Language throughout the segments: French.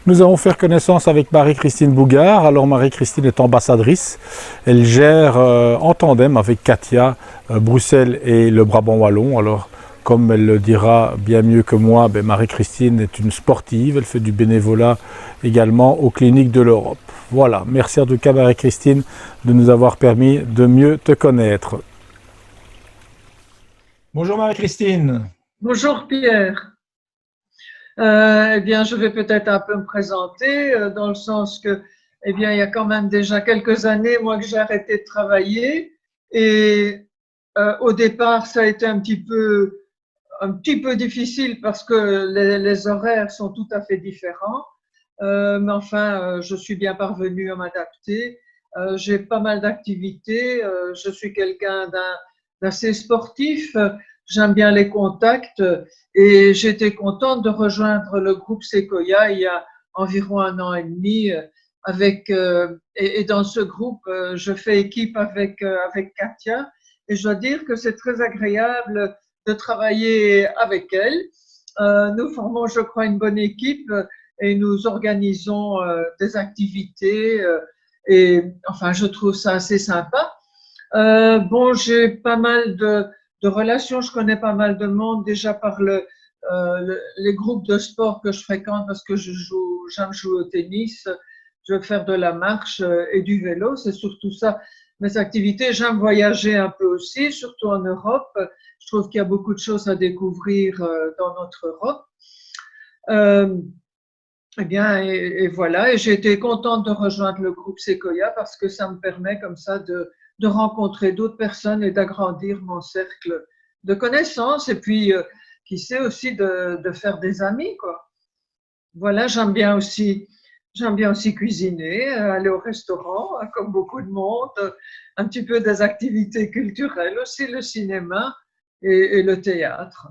Nous allons faire connaissance avec Marie-Christine Bougard. Alors Marie-Christine est ambassadrice. Elle gère en tandem avec Katia Bruxelles et le Brabant Wallon. Alors comme elle le dira bien mieux que moi, Marie-Christine est une sportive. Elle fait du bénévolat également aux cliniques de l'Europe. Voilà, merci en tout cas Marie-Christine de nous avoir permis de mieux te connaître. Bonjour Marie-Christine. Bonjour Pierre. Eh bien, je vais peut-être un peu me présenter dans le sens que, eh bien, il y a quand même déjà quelques années, moi, que j'ai arrêté de travailler et au départ, ça a été un petit peu difficile parce que les horaires sont tout à fait différents. Mais enfin, je suis bien parvenue à m'adapter. J'ai pas mal d'activités. Je suis quelqu'un d'assez sportif. J'aime bien les contacts et j'étais contente de rejoindre le groupe Sequoia il y a environ un an et demi. Et dans ce groupe, je fais équipe avec Katia et je dois dire que c'est très agréable de travailler avec elle. Nous formons, je crois, une bonne équipe et nous organisons des activités et enfin, je trouve ça assez sympa. Bon, j'ai pas mal de relations, je connais pas mal de monde déjà par les groupes de sport que je fréquente parce que j'aime jouer au tennis, je veux faire de la marche et du vélo, c'est surtout ça mes activités. J'aime voyager un peu aussi, surtout en Europe. Je trouve qu'il y a beaucoup de choses à découvrir dans notre Europe. Euh, eh bien, et voilà, et j'ai été contente de rejoindre le groupe Sequoia parce que ça me permet comme ça de rencontrer d'autres personnes et d'agrandir mon cercle de connaissances et puis, qui sait aussi de faire des amis, quoi. Voilà, j'aime bien aussi cuisiner, aller au restaurant, comme beaucoup de monde, un petit peu des activités culturelles aussi, le cinéma et le théâtre.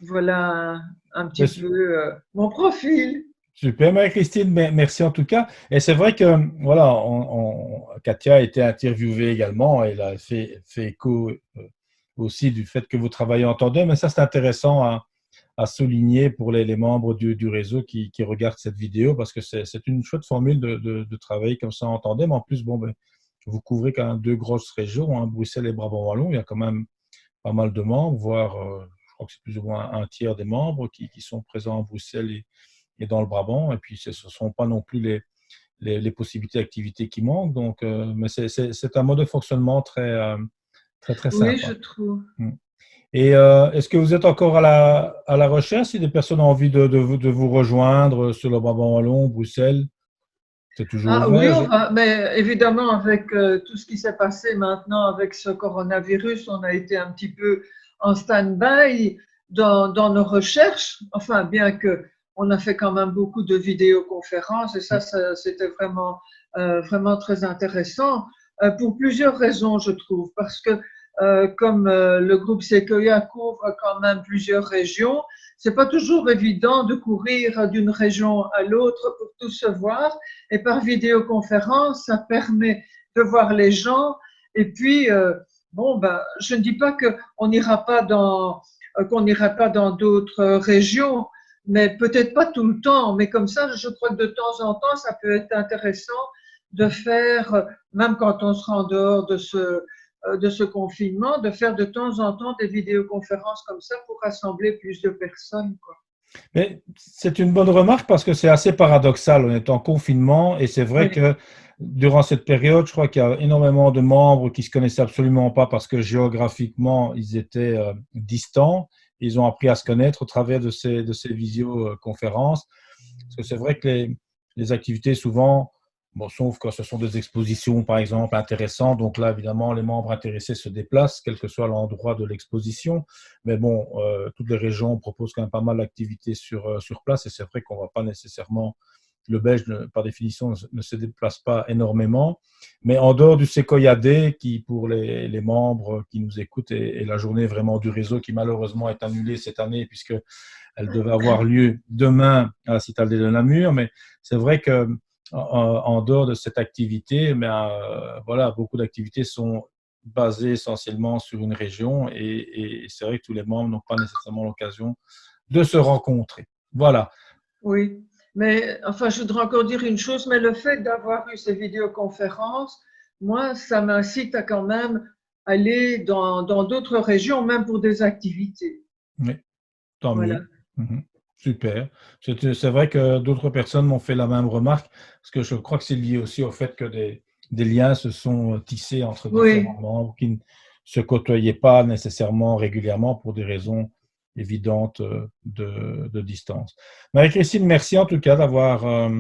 Voilà un petit peu mon profil. Super, Marie-Christine, merci en tout cas. Et c'est vrai que voilà, Katia a été interviewée également. Elle a fait écho aussi du fait que vous travaillez en tandem. Mais ça, c'est intéressant à souligner pour les membres du réseau qui regardent cette vidéo parce que c'est une chouette formule de travailler comme ça en tandem. En plus, bon, vous couvrez quand même deux grosses régions, hein, Bruxelles et Brabant-Wallon. Il y a quand même pas mal de membres, voire je crois que c'est plus ou moins un tiers des membres qui sont présents à Bruxelles et dans le Brabant. Et puis, ce ne sont pas non plus les possibilités d'activité qui manquent. Donc, mais c'est un mode de fonctionnement très Oui, je sympa. trouve. Mm. Et est-ce que vous êtes encore à la recherche si des personnes ont envie de vous rejoindre sur le Brabant Wallon, Bruxelles? C'est toujours Ah oui, ouvert. mais évidemment, avec tout ce qui s'est passé maintenant avec ce coronavirus, on a été un petit peu en stand-by dans nos recherches. Enfin, bien que on a fait quand même beaucoup de vidéoconférences et c'était vraiment très intéressant pour plusieurs raisons, je trouve. Parce que comme le groupe Sequoia couvre quand même plusieurs régions, c'est pas toujours évident de courir d'une région à l'autre pour tous se voir. Et par vidéoconférence, ça permet de voir les gens. Et puis, bon, je ne dis pas qu'on n'ira pas dans d'autres régions, mais peut-être pas tout le temps. Mais comme ça, je crois que de temps en temps, ça peut être intéressant de faire, même quand on sera en dehors de ce confinement, de faire de temps en temps des vidéoconférences comme ça pour rassembler plus de personnes, quoi. Mais c'est une bonne remarque parce que c'est assez paradoxal. On est en confinement et c'est vrai Oui. que durant cette période, je crois qu'il y a énormément de membres qui se connaissaient absolument pas parce que géographiquement, ils étaient distants. Ils ont appris à se connaître au travers de ces visioconférences. Parce que c'est vrai que les activités, souvent, bon, sauf quand ce sont des expositions, par exemple, intéressantes. Donc là, évidemment, les membres intéressés se déplacent, quel que soit l'endroit de l'exposition. Mais bon, toutes les régions proposent quand même pas mal d'activités sur place. Et c'est vrai qu'on ne va pas nécessairement, le Belge, par définition, ne se déplace pas énormément. Mais en dehors du Sequoia Day, qui pour les membres qui nous écoutent est la journée vraiment du réseau qui malheureusement est annulée cette année puisque elle devait avoir lieu demain à la Citadelle de Namur, mais c'est vrai que en dehors de cette activité, voilà, beaucoup d'activités sont basées essentiellement sur une région et c'est vrai que tous les membres n'ont pas nécessairement l'occasion de se rencontrer. Voilà. Oui. Mais enfin, je voudrais encore dire une chose, mais le fait d'avoir eu ces vidéoconférences, moi, ça m'incite à quand même aller dans d'autres régions, même pour des activités. Oui, tant Voilà. mieux. Mhm. Super. C'est vrai que d'autres personnes m'ont fait la même remarque, parce que je crois que c'est lié aussi au fait que des liens se sont tissés entre différents Oui. membres qui ne se côtoyaient pas nécessairement régulièrement pour des raisons évidentes de distance. Marie-Christine, merci en tout cas d'avoir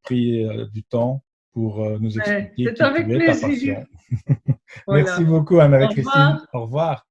pris du temps pour nous expliquer C'est qui avec tu es, ta plaisir. passion. Merci Voilà. beaucoup, Au Marie-Christine. revoir. Au revoir.